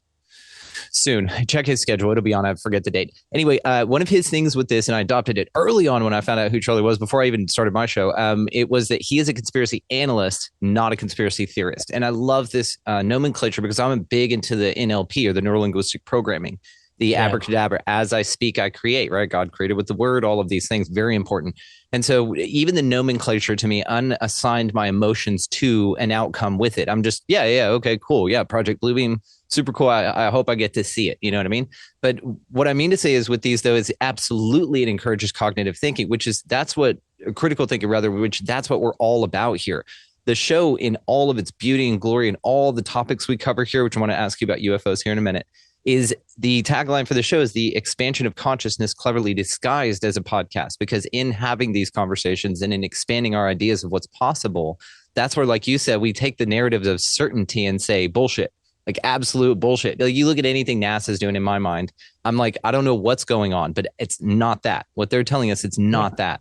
soon. Check his schedule. It'll be on. I forget the date. Anyway, one of his things with this, and I adopted it early on when I found out who Charlie was before I even started my show. It was that he is a conspiracy analyst, not a conspiracy theorist. And I love this nomenclature because I'm big into the NLP, or the neuro linguistic programming, the abracadabra. As I speak, I create, right? God created with the word, all of these things, very important. And so even the nomenclature to me unassigned my emotions to an outcome with it. I'm just, okay, cool. Yeah, Project Bluebeam, super cool. I hope I get to see it. You know what I mean? But what I mean to say is with these, though, is absolutely it encourages cognitive thinking, that's what critical thinking, rather, which that's what we're all about here. The show in all of its beauty and glory and all the topics we cover here, which I want to ask you about UFOs here in a minute, is the tagline for the show is the expansion of consciousness cleverly disguised as a podcast. Because in having these conversations and in expanding our ideas of what's possible, that's where, like you said, we take the narratives of certainty and say bullshit, like absolute bullshit. Like you look at anything NASA's doing, in my mind, I'm like, I don't know what's going on, but it's not that. What they're telling us, it's not that.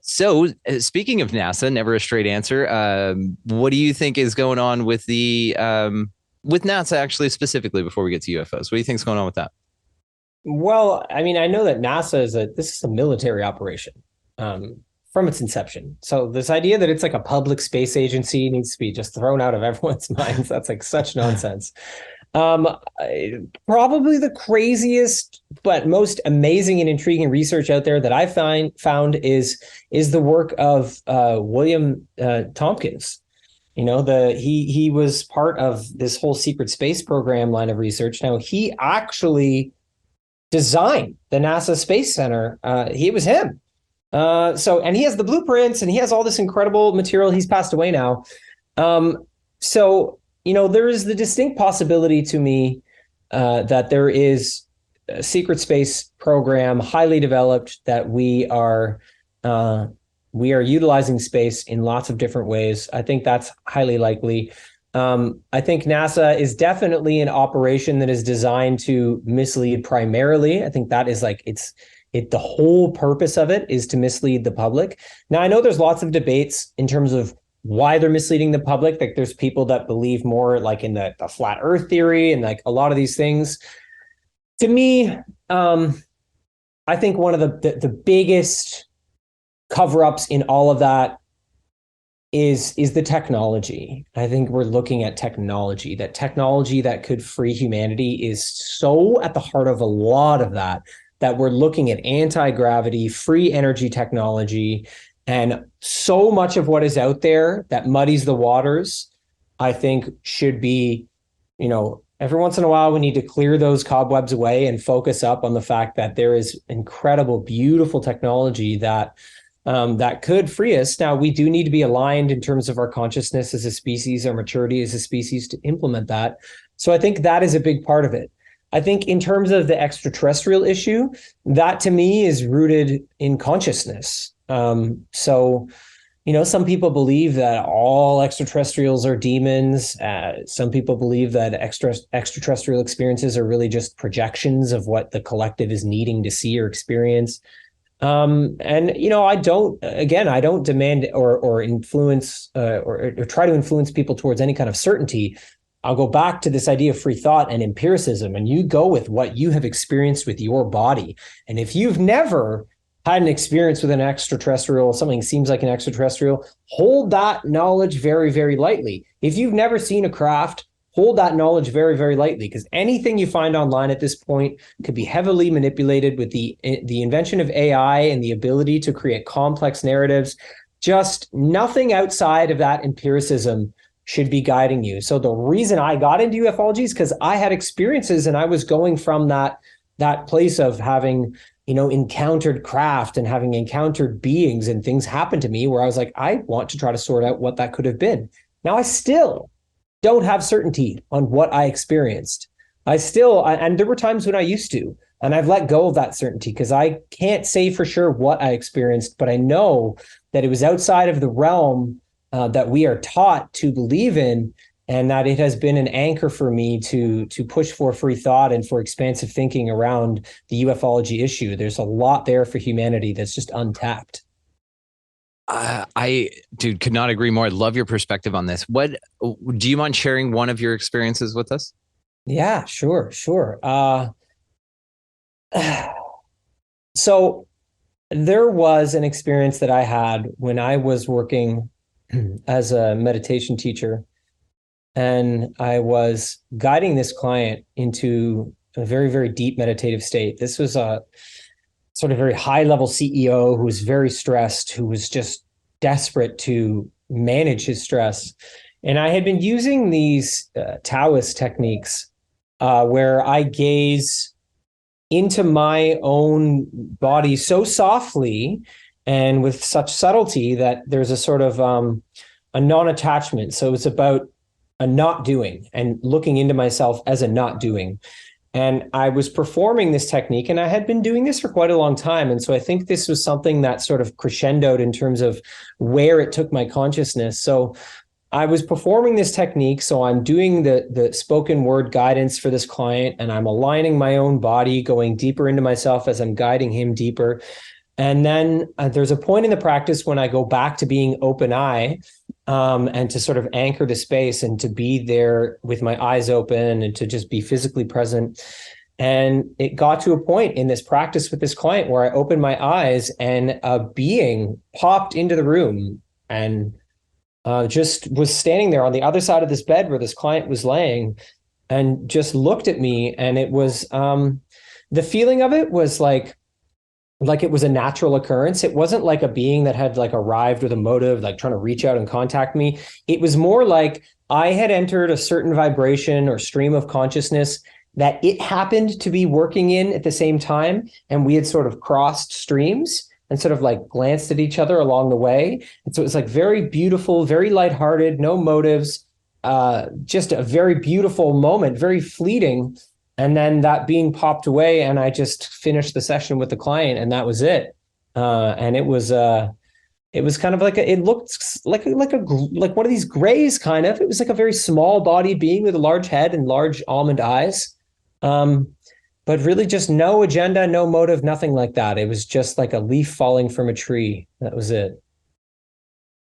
So speaking of NASA, never a straight answer. What do you think is going on with the with NASA, actually, specifically, before we get to UFOs? What do you think is going on with that? Well, I mean, I know that NASA this is a military operation from its inception. So this idea that it's like a public space agency needs to be just thrown out of everyone's minds. That's like such nonsense. Probably the craziest but most amazing and intriguing research out there that I found is the work of William Tompkins. You know, he was part of this whole secret space program line of research. Now, he actually designed the NASA Space Center. It was him. And he has the blueprints and he has all this incredible material. He's passed away now. So, you know, there is the distinct possibility to me that there is a secret space program, highly developed, that we are utilizing space in lots of different ways. I think that's highly likely. I think NASA is definitely an operation that is designed to mislead primarily. I think that is like the whole purpose of it is to mislead the public. Now, I know there's lots of debates in terms of why they're misleading the public. Like there's people that believe more like in the flat earth theory and like a lot of these things. To me, I think one of the biggest cover-ups in all of that is the technology. I think we're looking at technology that could free humanity is so at the heart of a lot of that we're looking at anti-gravity, free energy technology, and so much of what is out there that muddies the waters, I think should be, you know, every once in a while we need to clear those cobwebs away and focus up on the fact that there is incredible, beautiful technology that could free us. Now, we do need to be aligned in terms of our consciousness as a species, our maturity as a species to implement that. So I think that is a big part of it. I think in terms of the extraterrestrial issue, that to me is rooted in consciousness. So, you know, some people believe that all extraterrestrials are demons. Some people believe that extraterrestrial experiences are really just projections of what the collective is needing to see or experience. And, you know, I don't demand or influence or try to influence people towards any kind of certainty. I'll go back to this idea of free thought and empiricism, and you go with what you have experienced with your body. And if you've never had an experience with an extraterrestrial, something seems like an extraterrestrial, hold that knowledge very, very lightly. If you've never seen a craft, hold that knowledge very, very lightly, because anything you find online at this point could be heavily manipulated with the invention of AI and the ability to create complex narratives. Just nothing outside of that empiricism should be guiding you. So the reason I got into ufology is because I had experiences and I was going from that place of having, you know, encountered craft and having encountered beings, and things happened to me where I was like, I want to try to sort out what that could have been. Now I still don't have certainty on what I experienced. And there were times when I used to, and I've let go of that certainty because I can't say for sure what I experienced, but I know that it was outside of the realm that we are taught to believe in, and that it has been an anchor for me to push for free thought and for expansive thinking around the ufology issue. There's a lot there for humanity that's just untapped. I could not agree more. I love your perspective on this. What do you mind sharing one of your experiences with us? Yeah, sure, sure. So there was an experience that I had when I was working as a meditation teacher, and I was guiding this client into a very, very deep meditative state. This was a sort of very high level CEO who was very stressed, who was just desperate to manage his stress. And I had been using these Taoist techniques where I gaze into my own body so softly and with such subtlety that there's a sort of a non-attachment. So it's about a not doing and looking into myself as a not doing. And I was performing this technique, and I had been doing this for quite a long time. And so I think this was something that sort of crescendoed in terms of where it took my consciousness. So I was performing this technique. So I'm doing the spoken word guidance for this client, and I'm aligning my own body, going deeper into myself as I'm guiding him deeper. And then there's a point in the practice when I go back to being open eye, and to sort of anchor the space and to be there with my eyes open and to just be physically present. And it got to a point in this practice with this client where I opened my eyes and a being popped into the room and just was standing there on the other side of this bed where this client was laying and just looked at me. And it was the feeling of it was like it was a natural occurrence. It wasn't like a being that had like arrived with a motive, like trying to reach out and contact me. It was more like I had entered a certain vibration or stream of consciousness that it happened to be working in at the same time. And we had sort of crossed streams and sort of like glanced at each other along the way. And so it was like very beautiful, very lighthearted, no motives, just a very beautiful moment, very fleeting. And then that being popped away, and I just finished the session with the client, and that was it. And it was kind of like it looked like one of these grays kind of. It was like a very small bodied being with a large head and large almond eyes, but really just no agenda, no motive, nothing like that. It was just like a leaf falling from a tree. That was it.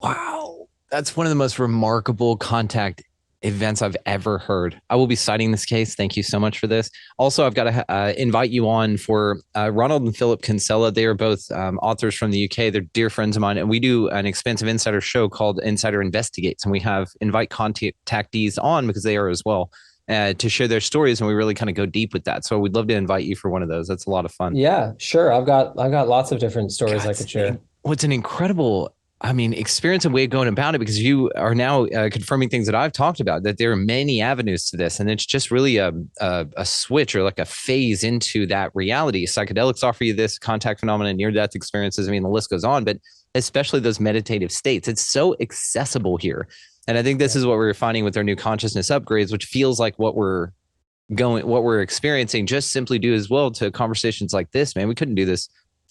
Wow. That's one of the most remarkable contact events I've ever heard. I will be citing this case. Thank you so much for this. Also, I've got to invite you on for Ronald and Philip Kinsella. They are both authors from the UK. They're dear friends of mine, and we do an expansive insider show called Insider Investigates, and we have invite contactees on because they are as well to share their stories, and we really kind of go deep with that. So we'd love to invite you for one of those. That's a lot of fun. Yeah, sure. I've got lots of different stories I could share. What's an incredible experience and way of going about it, because you are now confirming things that I've talked about, that there are many avenues to this. And it's just really a switch or like a phase into that reality. Psychedelics offer you this, contact phenomena, near-death experiences. The list goes on, but especially those meditative states. It's so accessible here. And I think this is what we're finding with our new consciousness upgrades, which feels like what we're experiencing just simply due as well to conversations like this, man. We couldn't do this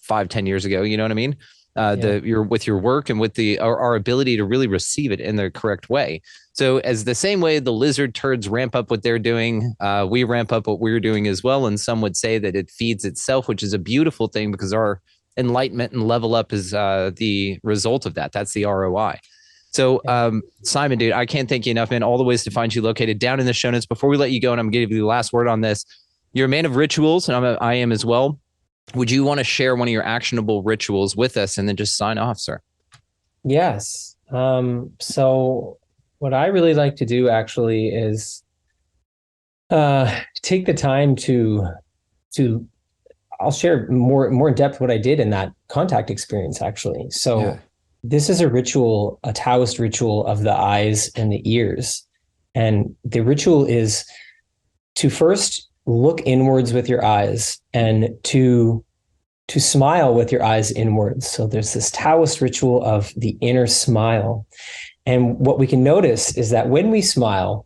5-10 years ago. You know what I mean? With your work and with our ability to really receive it in the correct way. So as the same way the lizard turds ramp up what they're doing, we ramp up what we're doing as well. And some would say that it feeds itself, which is a beautiful thing because our enlightenment and level up is the result of that. That's the ROI. So Simon, dude, I can't thank you enough, man. All the ways to find you located down in the show notes. Before we let you go, and I'm going to give you the last word on this, you're a man of rituals, and I am as well. Would you want to share one of your actionable rituals with us and then just sign off, sir? Yes. So what I really like to do actually is take the time to I'll share more in depth what I did in that contact experience, actually. So This is a ritual, a Taoist ritual of the eyes and the ears. And the ritual is to first look inwards with your eyes and to smile with your eyes inwards. So there's this Taoist ritual of the inner smile. And what we can notice is that when we smile,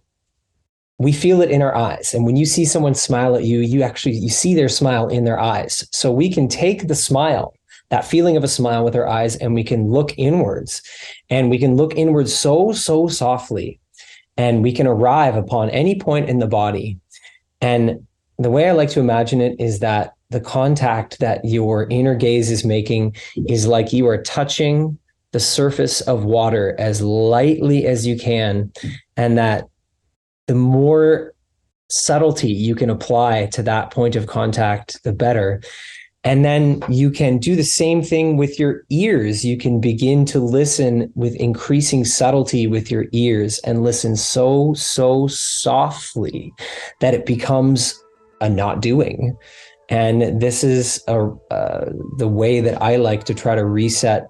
we feel it in our eyes. And when you see someone smile at you, you see their smile in their eyes. So we can take the smile, that feeling of a smile with our eyes, and we can look inwards. And we can look inwards so softly. And we can arrive upon any point in the body. And the way I like to imagine it is that the contact that your inner gaze is making is like you are touching the surface of water as lightly as you can. And that the more subtlety you can apply to that point of contact, the better. And then you can do the same thing with your ears. You can begin to listen with increasing subtlety with your ears and listen so softly that it becomes a not doing. And this is the way that I like to try to reset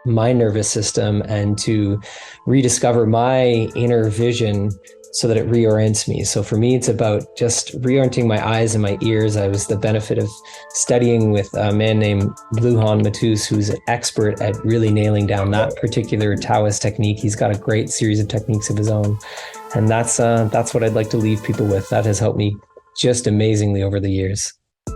my nervous system and to rediscover my inner vision so that it reorients me. So for me, it's about just reorienting my eyes and my ears. I was the benefit of studying with a man named Luhan Matus, who's an expert at really nailing down that particular Taoist technique. He's got a great series of techniques of his own. And that's what I'd like to leave people with. That has helped me just amazingly over the years. I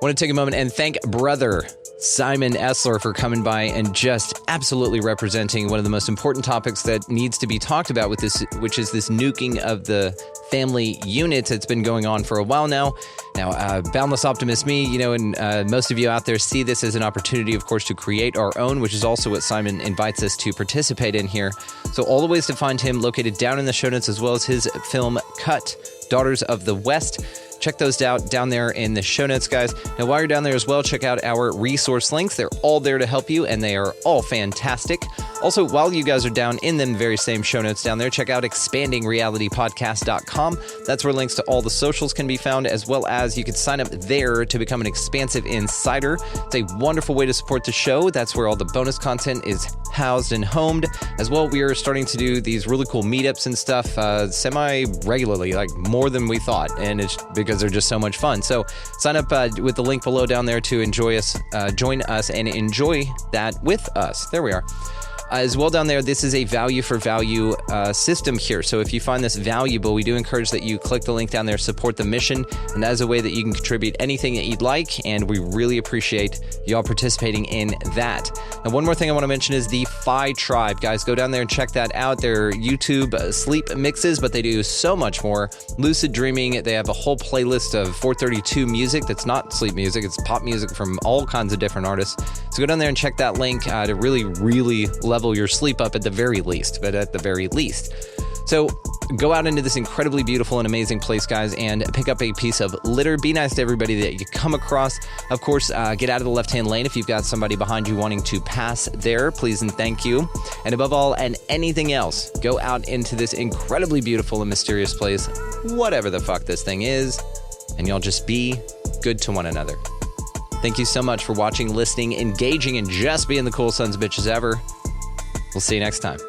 want to take a moment and thank brother Simon Esler for coming by and just absolutely representing one of the most important topics that needs to be talked about with this, which is this nuking of the family unit that's been going on for a while now. Now, Boundless Optimist me, and most of you out there see this as an opportunity, of course, to create our own, which is also what Simon invites us to participate in here. So all the ways to find him located down in the show notes, as well as his film Cut, Daughters of the West. Check those out down there in the show notes, guys. Now, while you're down there as well, check out our resource links. They're all there to help you, and they are all fantastic. Also, while you guys are down in them very same show notes down there, check out expandingrealitypodcast.com. That's where links to all the socials can be found, as well as you can sign up there to become an expansive insider. It's a wonderful way to support the show. That's where all the bonus content is housed and homed. As well, we are starting to do these really cool meetups and stuff semi-regularly, like more than we thought, and it's because they're just so much fun. So sign up with the link below down there to join us and enjoy that with us. There we are. As well down there, this is a value for value system here. So if you find this valuable, we do encourage that you click the link down there, support the mission, and as a way that you can contribute anything that you'd like, and we really appreciate y'all participating in that. And one more thing I want to mention is the Phi Tribe. Guys, go down there and check that out. They're YouTube sleep mixes, but they do so much more. Lucid dreaming, they have a whole playlist of 432 music that's not sleep music, it's pop music from all kinds of different artists. So go down there and check that link to really level your sleep up at the very least. So go out into this incredibly beautiful and amazing place, guys, and pick up a piece of litter. Be nice to everybody that you come across. Of course, get out of the left-hand lane if you've got somebody behind you wanting to pass there. Please and thank you. And above all and anything else, go out into this incredibly beautiful and mysterious place, whatever the fuck this thing is, and y'all just be good to one another. Thank you so much for watching, listening, engaging, and just being the cool sons of bitches ever. We'll see you next time.